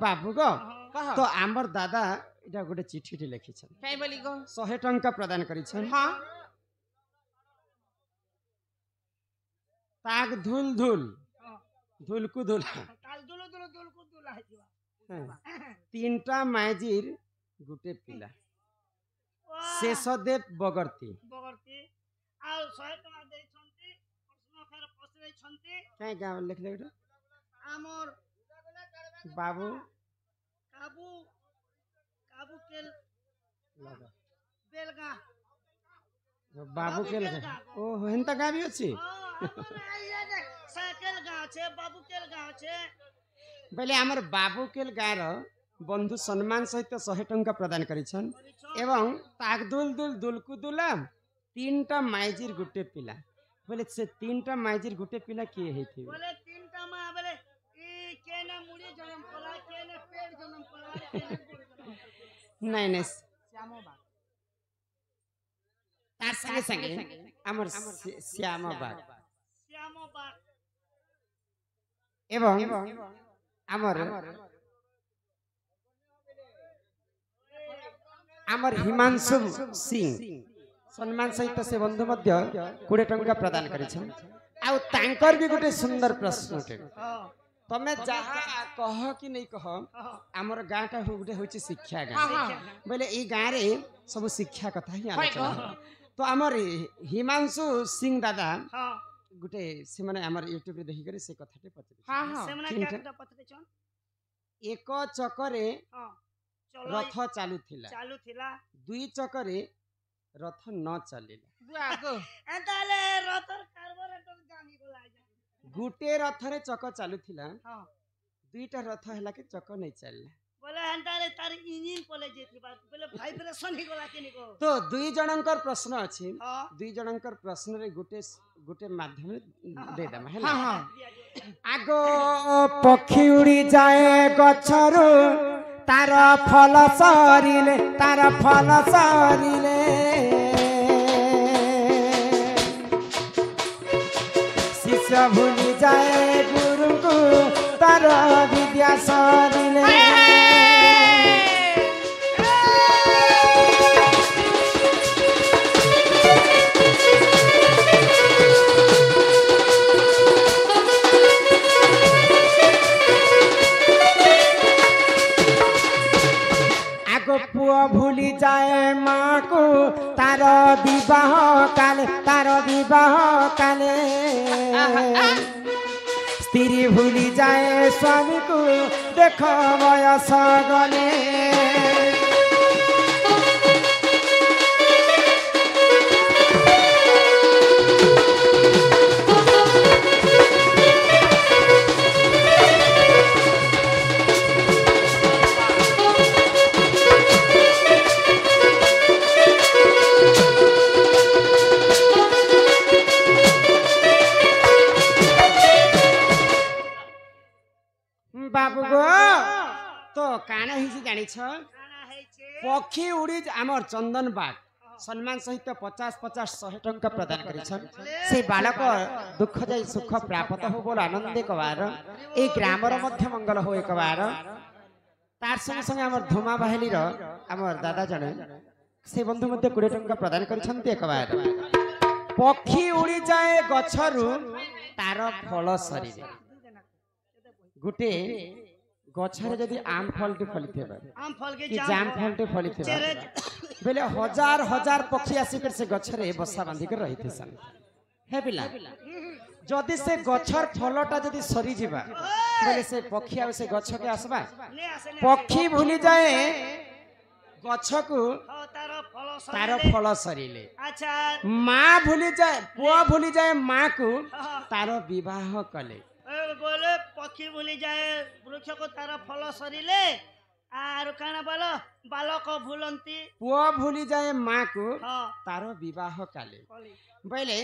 बाबू गो तो आमर दादा इटा गोटे चिठी लिखिछन काई बोली गो 100 टंका प्रदान करिछन हां ताग धुल धुल धुल को धुल ताल दुलो दुलो दुल को दुला है तीनटा माइजीर गुटे पिला शेषदेव बगर्ती बगर्ती आ 100 टका दे छंती प्रश्न फेर पसरे छंती काई गाव लिख ले आमर बाबू काबू काबू केल बेलगा बाबू केल ओ हेंता गावी अछि साइकिल गाँव छे बाबू केल गाँव छे बेले हमर बाबू केल गार बंधु सम्मान सहित 100 टंका प्रदान करिछन एवं तागदुल दुल दुलकु दुलाम तीनटा माइजीर गुटे पिला बोले से तीनटा माइजीर गुटे पिला के हेथि बोले तीनटा मा बोले ई केने मुड़ी जन्म पला केने पेड़ जन्म पला केने नहीं नहीं श्यामो बाग तार संगे संगे हमर श्यामा बाग एवं हमर हमर हिमांशु सिंह सम्मान सहित से बंधु मध्य 20 टंका प्रदान करिछन आ तांकर भी गोटे सुंदर प्रश्न उठे तमे जहा कह कि नहीं कह हमर गाँटा गोटे होची शिक्षा गाँ बोले ई गाँ रे सब शिक्षा कथा ही आलोचना तो हमर हिमांशु सिंह दादा गोटे से माने हमर यूट्यूब रे देखि करे से कथाटे पचरे हां हां से माने क्या पचरे छन एक चकरे रथ चालू थिला दुई चकरे रथ न चलेला बुआगो एताले रथर कार्बोरेटर जानी को लाजा गुटे रथ रे चक चालू थिला दुईटा रथ हला के चक नहीं चलला बोले एताले तार इंजन पले जेथि बात बोले वाइब्रेशन ही गला केनी को तो दुई जनकर प्रश्न अछि दुई जनकर प्रश्न रे गुटे गुटे माध्यम दे दम है हां हां आगो पक्षी उड़ी जाए गछरु तार फल सरिले शिष्य भूली जाए गुरु को तार विद्या सरिले पुआ भूली जाए माँ को तार विवाह काले स्त्री भूली जाए स्वामी को देख बयस गले बाबू गो तो काना हिसी जानी छ पक्षी उड़ी आमर चंदन बाग सम्मान सहित 50-50 100 टंका प्रदान करिछन से बालक दुख जाई सुख प्राप्त हो बोल आनंद कबार ए ग्रामर मध्य मंगल हो एक बार तार संग संग आमर धुमा बाहेली रो आमर दादा जने से बंधु मध्य 20 टंका प्रदान करिछन एक बार पक्षी उड़ी जाए गछरु तार फल शरीर गुटे गछरे जदी आम फलटे फलिथेबा आम फल के जाम फलटे फलिथेबा बेले हजार हजार पक्षी आसी कर से गछरे बसा बांधी कर रहिथे सन हे पिला जदी से गछर फलटा जदी सरी जिबा बेले से पक्षी आ से गछ के आसबा पक्षी भूली जाए गछ को तार फल सरीले अच्छा माँ भूली जाए पुआ भूली जाए माँ को तार विवाह कले बोले पक्षी भूली जाए वृक्ष को तार फल सरीले आर काना बोलो बालक भूलंती पुआ भूली जाए माँ को तार विवाह काले बोले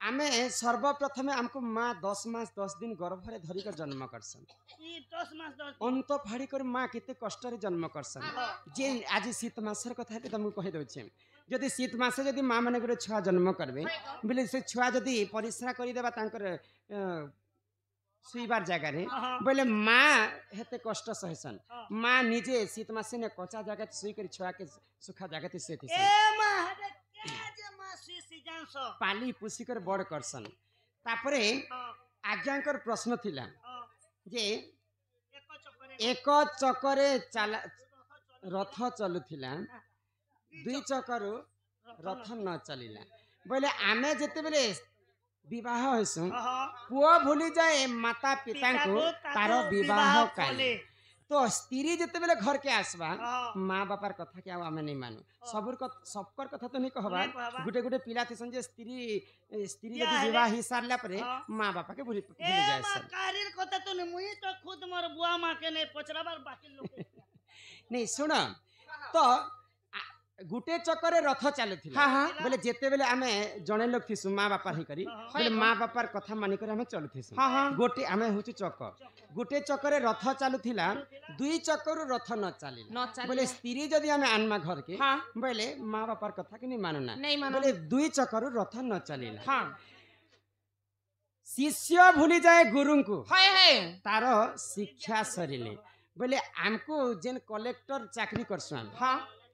आमे सर्वप्रथमे हमको माँ 10 मास 10 दिन गर्भ रे धरी कर जन्म करसन ई 10 मास 10 अंत फाड़ी कर माँ केते कष्ट रे जन्म करसन जे आज शीत मासर कथा तुमको कहि दउ छै जदि शीत मासे जदि माँ माने गुरे छुआ जन्म करबे बोले से छुआ जदि परिश्रा करि देबा तांकर सुईबार जगह रे हाँ। बोले माँ हेते कष्ट सहसन हाँ। माँ निजे शीत मासे ने कच्चा जगह सुई कर छुआ के सुखा जगह से ए मां हरे क्या जे मां सुसी जानस पाली पुसी कर बड़ करसन तापरे हां आज्ञाकर प्रश्न थिला हां जे एक चक्कर एक चक्करे चला रथ चलुथिला दुई चक्करु रथ न चलिला बोले आमे जेते बेले विवाह होइसु हां पुआ भूली जाए माता पिता को तार विवाह काले तो स्त्री जेते बेले घर के आसबा हाँ। माँ बापार कथा के आमे नहीं मानु सबकर कथा तो नहीं कहबा नहीं कहबा। गुटे गुटे पिला थिसन जे स्त्री या जदी हेले। विवाह ही सारला परे हाँ। माँ बापा के भूली ए जाए मां सन कारीर कथा तो नहीं मुई तो खुद मोर बुआ मां के नहीं पचराबार बाकी लोग नहीं सुन तो गुटे चक्कर रथ चलुथिला बोले जेते बेले आमे जणे लोग थिसु माँ बापा ही करी बोले माँ बापार कथा मानि कर आमे चलुथिसु गोटे आमे होची चक्क गुटे चक्कर रथ चलुथिला दुई चक्कर रथ न चलिला बोले स्त्री जदी आमे आनमा घर के बोले माँ बापार कथा के नहीं मानुना बोले दुई चक्कर रथ न चलिला शिष्य भूली जाए गुरु को तार शिक्षा सरिले बोले आमको जेन कलेक्टर चाकरी करसु हम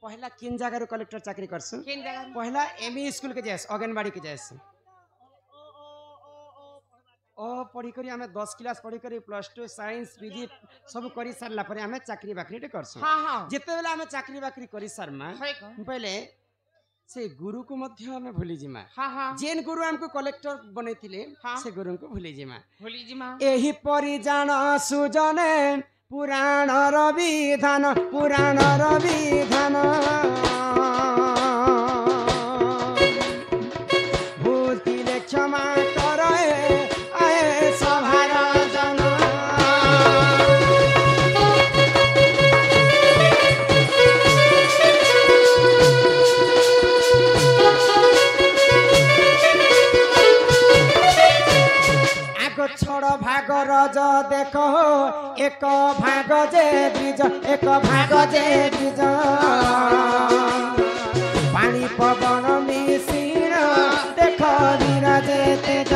पहला किन जगह रो कलेक्टर चाकरी करसु पहला एमई स्कूल के जास आंगनबाड़ी के जास ओ पढ़ी करी हमें 10 क्लास पढ़ी करी +2 साइंस पीजी सब करी सारला परे हमें चाकरी बाकरी टे करसु जेते बेला हमें चाकरी बाकरी करी सारमा पहले से गुरु को मध्य हमें भूली जिमा जेन गुरु हमको कलेक्टर बनैतिले से गुरु को भूली जिमा एही परि जान सुजने पुराण विधान भूतिले क्षमा कर आए सभार जन आगो छोड़ भाग रज देख एक भाग जे ब्रिज पानी पवन मिश्रण देख विराजे तेज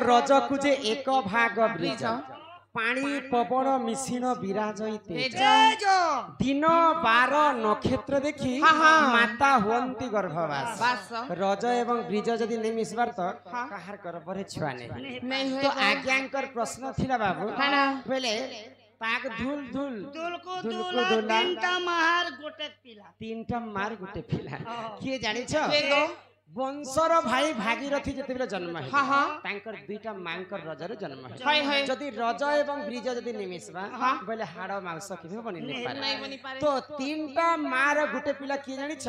रज को जे एक भाग ब्रिज पानी पवन मिश्रण विराजई तेज दिन 12 नक्षत्र देखी माता हुअंती गर्भवास रज एवं ब्रिज जदि नहीं मिसबार तो कहार गर्भरे छुआ नहीं तो आज्ञांकर प्रश्न थिला बाबू पहले ताक धुल को तीनटा मार गोटे पिला किए जानि छ वंशर भाई भागीरथी जते बेले जन्म है तांकर दुईटा मांकर रजर जन्म है जदि रज एवं ब्रिज जदि निमिसबा बोले हाड़ मांस किबे बनि नै पारे तो तीनटा मार गुटे पिला की जानि छ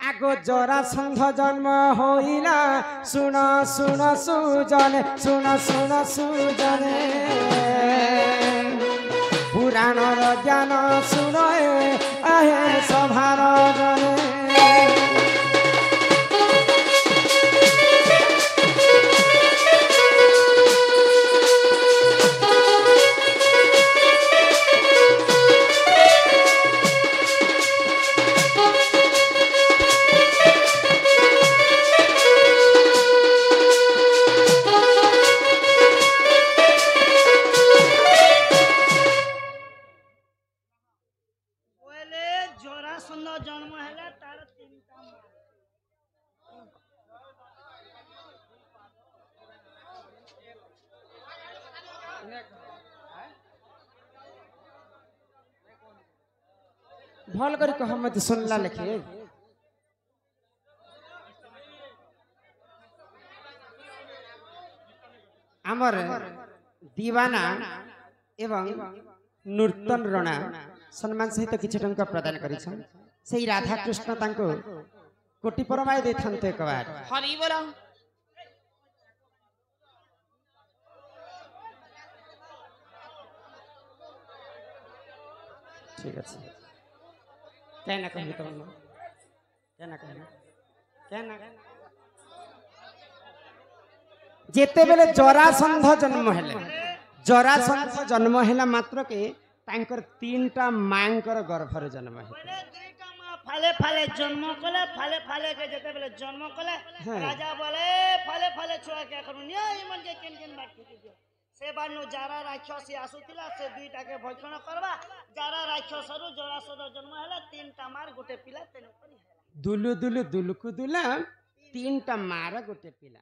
आगो जरा संध जन्म होइला सुन सुजने पुराण र ज्ञान सुनए आहे सभार जने जन्म है तार तीनटा भल कर कह मत सुनला लिखे आमर दीवाना एवं नूतन रणा ସମ୍ମାନ ସହିତ କିଛି ଟଙ୍କା ପ୍ରଦାନ କରିଛନ୍ତି ସେଇ ରାଧା କୃଷ୍ଣ ତାଙ୍କୁ କୋଟି ପରମାୟ ଦେଇଥାନ୍ତେ ଏକବାର ହରି ବୋଲ। ঠিক আছে কেন কহিবি তখন কেন কহিবি কেন যেতেবেলে জরাসন্ধ জন্ম হেলা মাত্রকে ତାଙ୍କର ତିନିଟା ମାଙ୍କର ଗର୍ଭରେ ଜନ୍ମ ହେଇଥିଲେ ବୋଲେ ଦୁଇଟା ମା ଫାଲେ ଫାଲେ ଜନ୍ମ କଲେ ଫାଲେ ଫାଲେ କେ ଯେତେବେଳେ ଜନ୍ମ କଲେ ରାଜା ବୋଲେ ଫାଲେ ଫାଲେ ଛୁଆ କେ କରୁ ନିଅ ଏମନ କେ କେନ କେନ ବାଟ ଦିଅ ସେ ବାନୁ ଯାରା ରାକ୍ଷସ ଆସୁଥିଲା ସେ ଦୁଇଟାକେ ଭକ୍ଷଣ କରବା ଯାରା ରାକ୍ଷସରୁ ଜରାସଦ ଜନ୍ମ ହେଲା ତିନିଟା ମାର ଗୋଟେ ପିଲା ତେଣୁ କରି ହେଲା ଦୁଲୁ ଦୁଲୁ ଦୁଲୁକୁ ଦୁଲା ତିନିଟା ମାର ଗୋଟେ ପିଲା